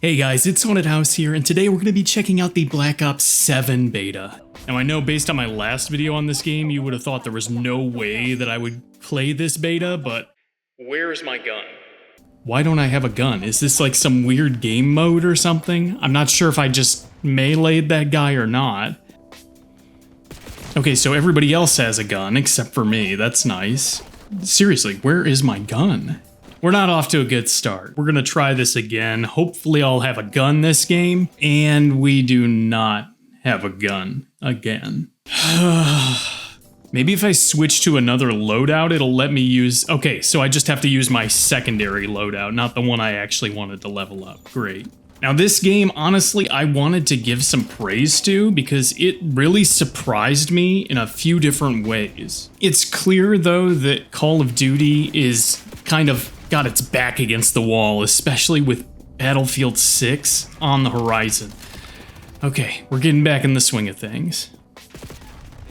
Hey guys, it's Haunted House here, and today we're going to be checking out the Black Ops 7 beta. Now I know based on my last video on this game, you would have thought there was no way that I would play this beta, but where's my gun? Why don't I have a gun? Is this like some weird game mode or something? I'm not sure if I just meleeed that guy or not. Okay, so everybody else has a gun except for me. That's nice. Seriously, where is my gun? We're not off to a good start. We're gonna try this again. Hopefully I'll have a gun this game, and we do not have a gun again. Maybe if I switch to another loadout, it'll let me use... Okay, so I just have to use my secondary loadout, not the one I actually wanted to level up. Great. Now this game, honestly, I wanted to give some praise to because it really surprised me in a few different ways. It's clear, though, that Call of Duty is kind of got its back against the wall, especially with Battlefield 6 on the horizon. Okay, we're getting back in the swing of things.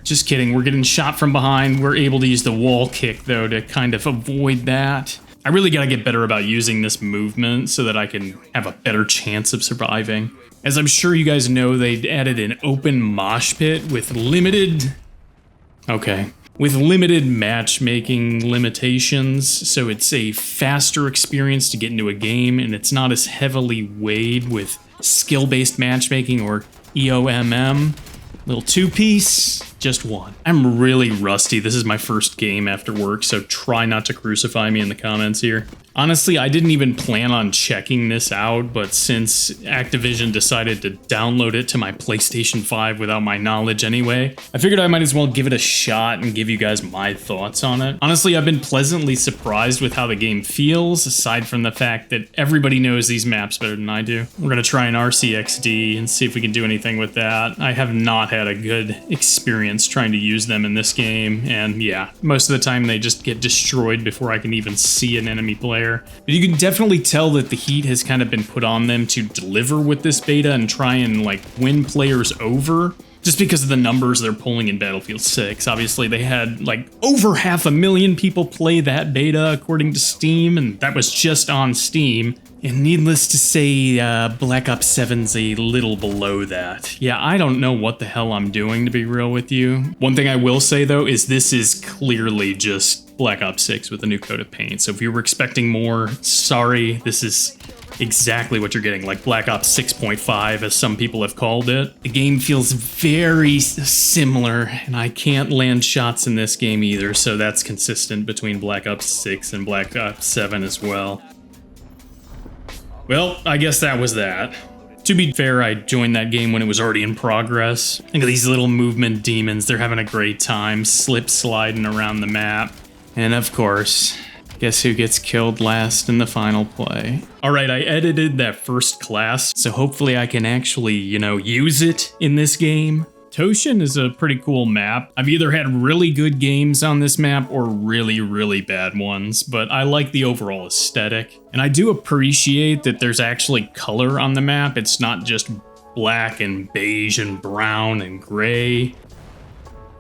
Just kidding, we're getting shot from behind. We're able to use the wall kick, though, to kind of avoid that. I really gotta get better about using this movement so that I can have a better chance of surviving. As I'm sure you guys know, they added an open mosh pit with limited... with limited matchmaking limitations, so it's a faster experience to get into a game, and it's not as heavily weighed with skill-based matchmaking or EOMM. Little two-piece, just one. I'm really rusty. This is my first game after work, so try not to crucify me in the comments here. Honestly, I didn't even plan on checking this out, but since Activision decided to download it to my PlayStation 5 without my knowledge anyway, I figured I might as well give it a shot and give you guys my thoughts on it. Honestly, I've been pleasantly surprised with how the game feels, aside from the fact that everybody knows these maps better than I do. We're gonna try an RCXD and see if we can do anything with that. I have not had a good experience trying to use them in this game, and yeah, most of the time they just get destroyed before I can even see an enemy player. But you can definitely tell that the heat has kind of been put on them to deliver with this beta and try and like win players over, just because of the numbers they're pulling in Battlefield 6. Obviously they had like over 500,000 people play that beta according to Steam, and that was just on Steam. And needless to say, Black Ops 7's a little below that. Yeah, I don't know what the hell I'm doing, to be real with you. One thing I will say, though, is this is clearly just Black Ops 6 with a new coat of paint. So if you were expecting more, sorry, this is exactly what you're getting, like Black Ops 6.5, as some people have called it. The game feels very similar, and I can't land shots in this game either, so that's consistent between Black Ops 6 and Black Ops 7 as well. Well, I guess that was that. To be fair, I joined that game when it was already in progress. Look at these little movement demons, they're having a great time, slip sliding around the map. And of course, guess who gets killed last in the final play? Alright, I edited that first class, so hopefully I can actually, use it in this game. Toshin is a pretty cool map. I've either had really good games on this map or really, really bad ones, but I like the overall aesthetic. And I do appreciate that there's actually color on the map. It's not just black and beige and brown and gray.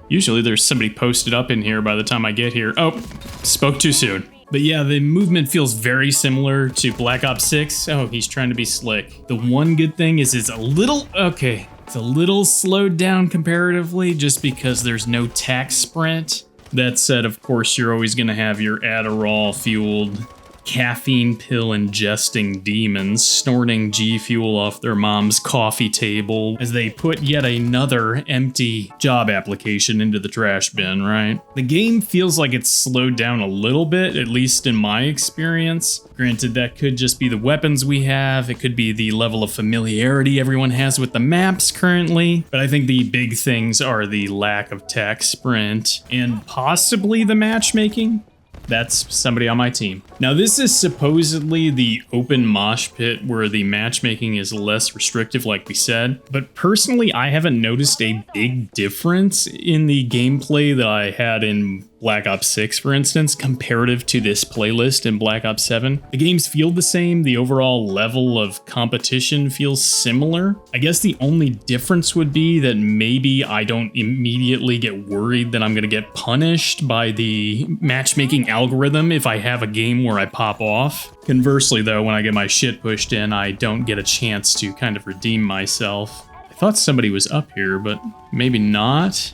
Usually there's somebody posted up in here by the time I get here. Oh, spoke too soon. But yeah, the movement feels very similar to Black Ops 6. Oh, he's trying to be slick. The one good thing is it's a little... Okay. It's a little slowed down comparatively just because there's no tac sprint. That said, of course, you're always going to have your Adderall-fueled, caffeine pill ingesting demons snorting G Fuel off their mom's coffee table as they put yet another empty job application into the trash bin, right? The game feels like it's slowed down a little bit, at least in my experience. Granted, that could just be the weapons we have, it could be the level of familiarity everyone has with the maps currently, but I think the big things are the lack of tac sprint and possibly the matchmaking. That's somebody on my team. Now this is supposedly the open mosh pit where the matchmaking is less restrictive like we said, but personally I haven't noticed a big difference in the gameplay that I had in Black Ops 6, for instance, comparative to this playlist in Black Ops 7. The games feel the same, the overall level of competition feels similar. I guess the only difference would be that maybe I don't immediately get worried that I'm gonna get punished by the matchmaking algorithm if I have a game where I pop off. Conversely though, when I get my shit pushed in, I don't get a chance to kind of redeem myself. I thought somebody was up here, but maybe not.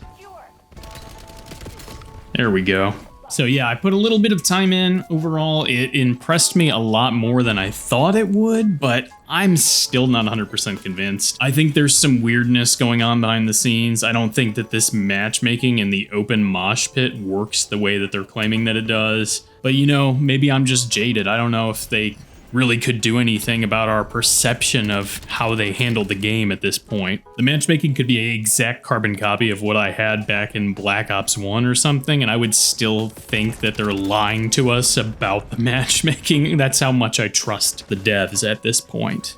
There we go. So yeah, I put a little bit of time in. Overall, it impressed me a lot more than I thought it would, but I'm still not 100% convinced. I think there's some weirdness going on behind the scenes. I don't think that this matchmaking in the open mosh pit works the way that they're claiming that it does. But you know, maybe I'm just jaded. I don't know if they really could do anything about our perception of how they handled the game at this point. The matchmaking could be an exact carbon copy of what I had back in Black Ops 1 or something, and I would still think that they're lying to us about the matchmaking. That's how much I trust the devs at this point.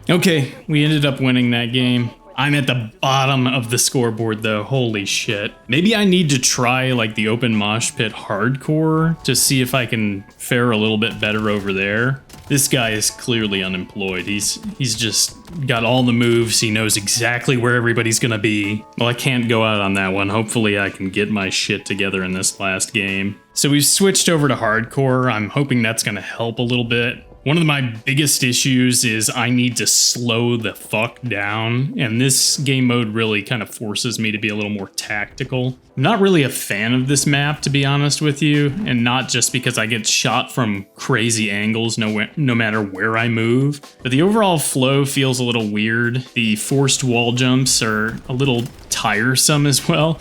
Okay, we ended up winning that game. I'm at the bottom of the scoreboard though, holy shit. Maybe I need to try like the open mosh pit hardcore to see if I can fare a little bit better over there. This guy is clearly unemployed. He's just got all the moves. He knows exactly where everybody's gonna be. Well, I can't go out on that one. Hopefully I can get my shit together in this last game. So we've switched over to hardcore. I'm hoping that's gonna help a little bit. One of my biggest issues is I need to slow the fuck down, and this game mode really kind of forces me to be a little more tactical. I'm not really a fan of this map, to be honest with you, and not just because I get shot from crazy angles no matter where I move, but the overall flow feels a little weird. The forced wall jumps are a little tiresome as well.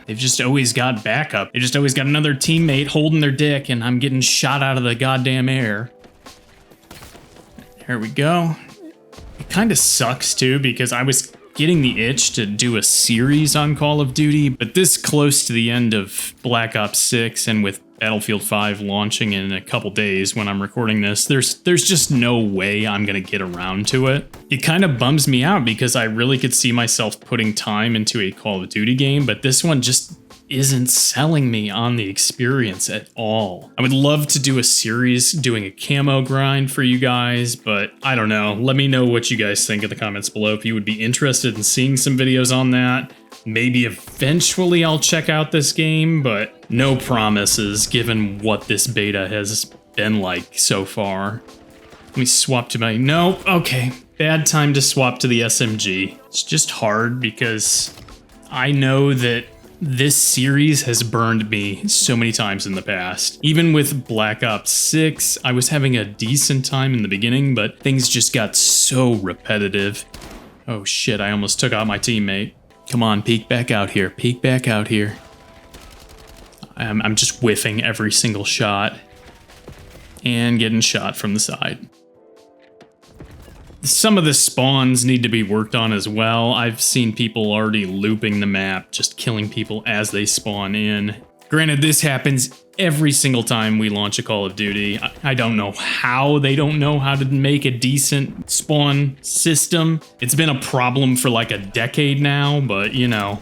They've just always got backup. They just always got another teammate holding their dick, and I'm getting shot out of the goddamn air. There we go. It kind of sucks too, because I was getting the itch to do a series on Call of Duty, but this close to the end of Black Ops 6 and with Battlefield 5 launching in a couple days when I'm recording this, there's just no way I'm gonna get around to it. It kind of bums me out because I really could see myself putting time into a Call of Duty game, but this one just isn't selling me on the experience at all. I would love to do a series doing a camo grind for you guys, but I don't know. Let me know what you guys think in the comments below if you would be interested in seeing some videos on that. Maybe eventually I'll check out this game, but no promises given what this beta has been like so far. Let me swap to my... Nope, okay. Bad time to swap to the SMG. It's just hard because I know that this series has burned me so many times in the past. Even with Black Ops 6, I was having a decent time in the beginning, but things just got so repetitive. Oh shit, I almost took out my teammate. Come on, peek back out here. Peek back out here. I'm just whiffing every single shot. And getting shot from the side. Some of the spawns need to be worked on as well. I've seen people already looping the map, just killing people as they spawn in. Granted, this happens every single time we launch a Call of Duty. I don't know how they don't know how to make a decent spawn system. It's been a problem for like a decade now, but you know,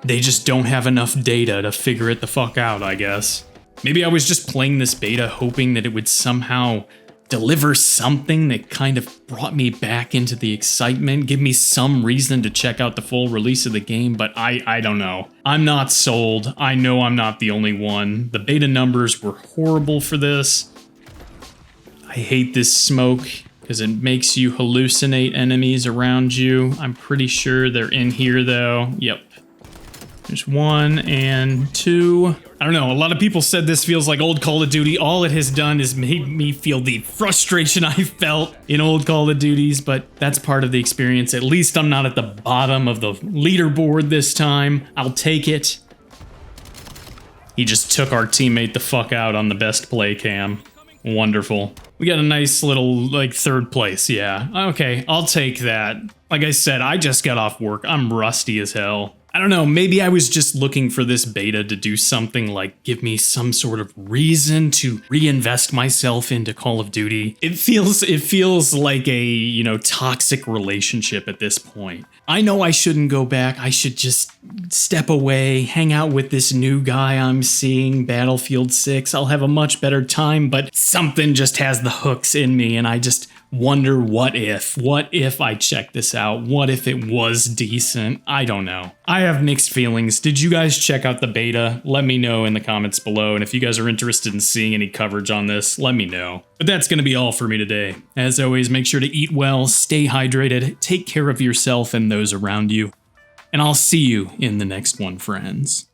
they just don't have enough data to figure it the fuck out, I guess. Maybe I was just playing this beta hoping that it would somehow deliver something that kind of brought me back into the excitement, give me some reason to check out the full release of the game, but I don't know. I'm not sold. I know I'm not the only one. The beta numbers were horrible for this. I hate this smoke because it makes you hallucinate enemies around you. I'm pretty sure they're in here though. Yep. There's 1 and 2. I don't know, a lot of people said this feels like old Call of Duty. All it has done is made me feel the frustration I felt in old Call of Duties, but that's part of the experience. At least I'm not at the bottom of the leaderboard this time. I'll take it. He just took our teammate the fuck out on the best play cam. Wonderful. We got a nice little, like, 3rd place, yeah. Okay, I'll take that. Like I said, I just got off work. I'm rusty as hell. I don't know, maybe I was just looking for this beta to do something like give me some sort of reason to reinvest myself into Call of Duty. It feels like a, toxic relationship at this point. I know I shouldn't go back. I should just step away, hang out with this new guy I'm seeing, Battlefield 6. I'll have a much better time, but something just has the hooks in me, and I just wonder what if I check this out? What if it was decent? I don't know. I have mixed feelings. Did you guys check out the beta? Let me know in the comments below, and if you guys are interested in seeing any coverage on this, let me know. But that's gonna be all for me today. As always, make sure to eat well, stay hydrated, take care of yourself and those around you, and I'll see you in the next one, friends.